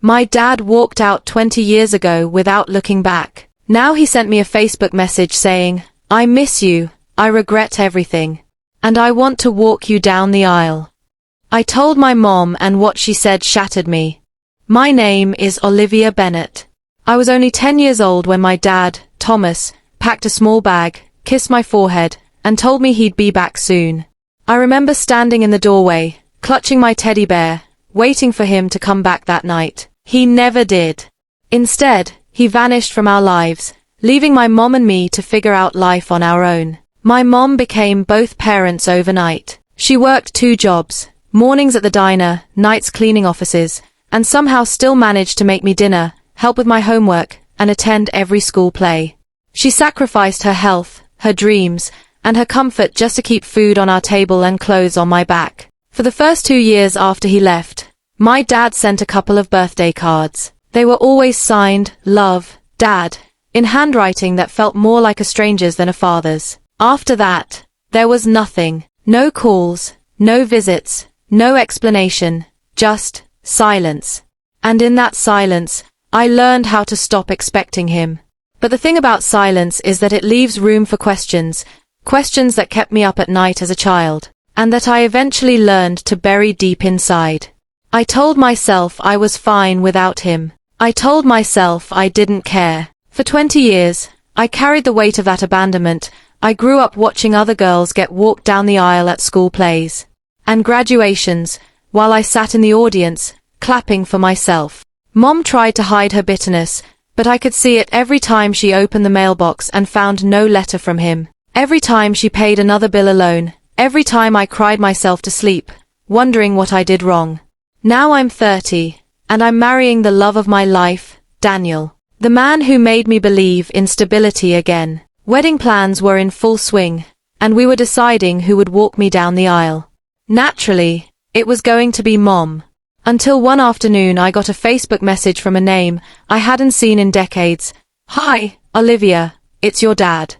My dad walked out 20 years ago without looking back. Now he sent me a Facebook message saying, "I miss you, I regret everything. And I want to walk you down the aisle." I told my mom and what she said shattered me. My name is Olivia Bennett. I was only 10 years old when my dad, Thomas, packed a small bag, kissed my forehead, and told me he'd be back soon. I remember standing in the doorway, clutching my teddy bear, waiting for him to come back that night. He never did. Instead, he vanished from our lives, leaving my mom and me to figure out life on our own. My mom became both parents overnight. She worked 2 jobs, mornings at the diner, nights cleaning offices, and somehow still managed to make me dinner, help with my homework, and attend every school play. She sacrificed her health, her dreams, and her comfort just to keep food on our table and clothes on my back. For the first 2 years after he left, my dad sent a couple of birthday cards. They were always signed, "Love, Dad," in handwriting that felt more like a stranger's than a father's. After that, there was nothing. No calls, no visits, no explanation, just silence. And in that silence, I learned how to stop expecting him. But the thing about silence is that it leaves room for questions that kept me up at night as a child, and that I eventually learned to bury deep inside. I told myself I was fine without him. I told myself I didn't care. For 20 years, I carried the weight of that abandonment. I grew up watching other girls get walked down the aisle at school plays and graduations, while I sat in the audience, clapping for myself. Mom tried to hide her bitterness, but I could see it every time she opened the mailbox and found no letter from him. Every time she paid another bill alone, every time I cried myself to sleep, wondering what I did wrong. Now I'm 30, and I'm marrying the love of my life, Daniel. The man who made me believe in stability again. Wedding plans were in full swing, and we were deciding who would walk me down the aisle. Naturally, it was going to be Mom. Until one afternoon I got a Facebook message from a name I hadn't seen in decades. "Hi, Olivia, it's your dad."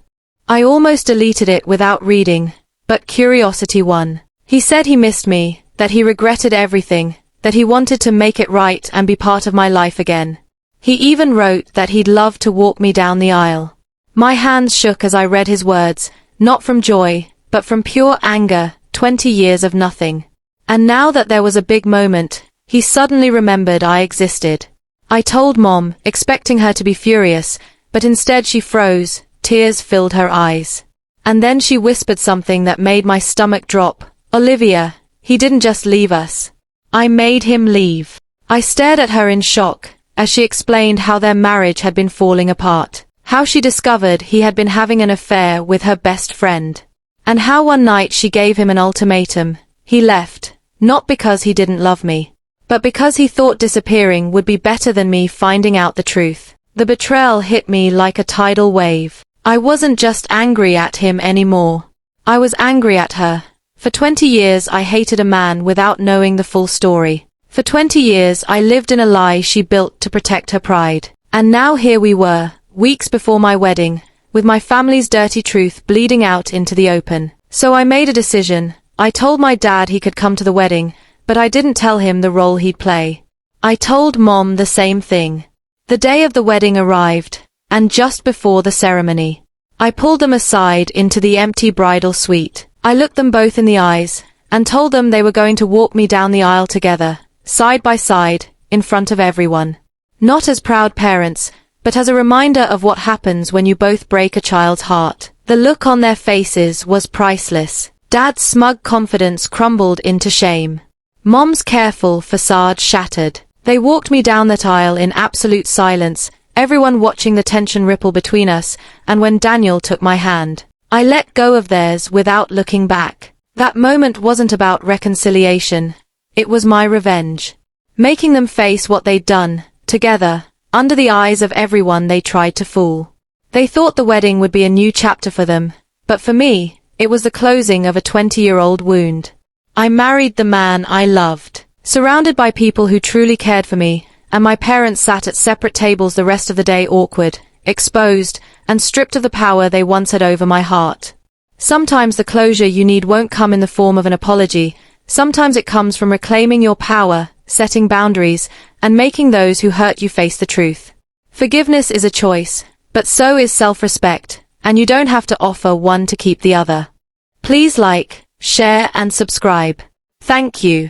I almost deleted it without reading, but curiosity won. He said he missed me, that he regretted everything, that he wanted to make it right and be part of my life again. He even wrote that he'd love to walk me down the aisle. My hands shook as I read his words, not from joy, but from pure anger. 20 years of nothing. And now that there was a big moment, he suddenly remembered I existed. I told Mom, expecting her to be furious, but instead she froze, tears filled her eyes. And then she whispered something that made my stomach drop. "Olivia, he didn't just leave us. I made him leave." I stared at her in shock, as she explained how their marriage had been falling apart, how she discovered he had been having an affair with her best friend, and how one night she gave him an ultimatum. He left, not because he didn't love me, but because he thought disappearing would be better than me finding out the truth. The betrayal hit me like a tidal wave. I wasn't just angry at him anymore. I was angry at her. For 20 years I hated a man without knowing the full story. For 20 years I lived in a lie she built to protect her pride. And now here we were, weeks before my wedding, with my family's dirty truth bleeding out into the open. So I made a decision. I told my dad he could come to the wedding, but I didn't tell him the role he'd play. I told Mom the same thing. The day of the wedding arrived, and just before the ceremony, I pulled them aside into the empty bridal suite. I looked them both in the eyes, and told them they were going to walk me down the aisle together, side by side, in front of everyone. Not as proud parents, but as a reminder of what happens when you both break a child's heart. The look on their faces was priceless. Dad's smug confidence crumbled into shame. Mom's careful facade shattered. They walked me down that aisle in absolute silence, everyone watching the tension ripple between us, and when Daniel took my hand, I let go of theirs without looking back. That moment wasn't about reconciliation. It was my revenge. Making them face what they'd done, together, under the eyes of everyone they tried to fool. They thought the wedding would be a new chapter for them, but for me, it was the closing of a 20-year-old wound. I married the man I loved, surrounded by people who truly cared for me, and my parents sat at separate tables the rest of the day, awkward, exposed, and stripped of the power they once had over my heart. Sometimes the closure you need won't come in the form of an apology. Sometimes it comes from reclaiming your power, setting boundaries, and making those who hurt you face the truth. Forgiveness is a choice, but so is self-respect, and you don't have to offer one to keep the other. Please like, share, and subscribe. Thank you.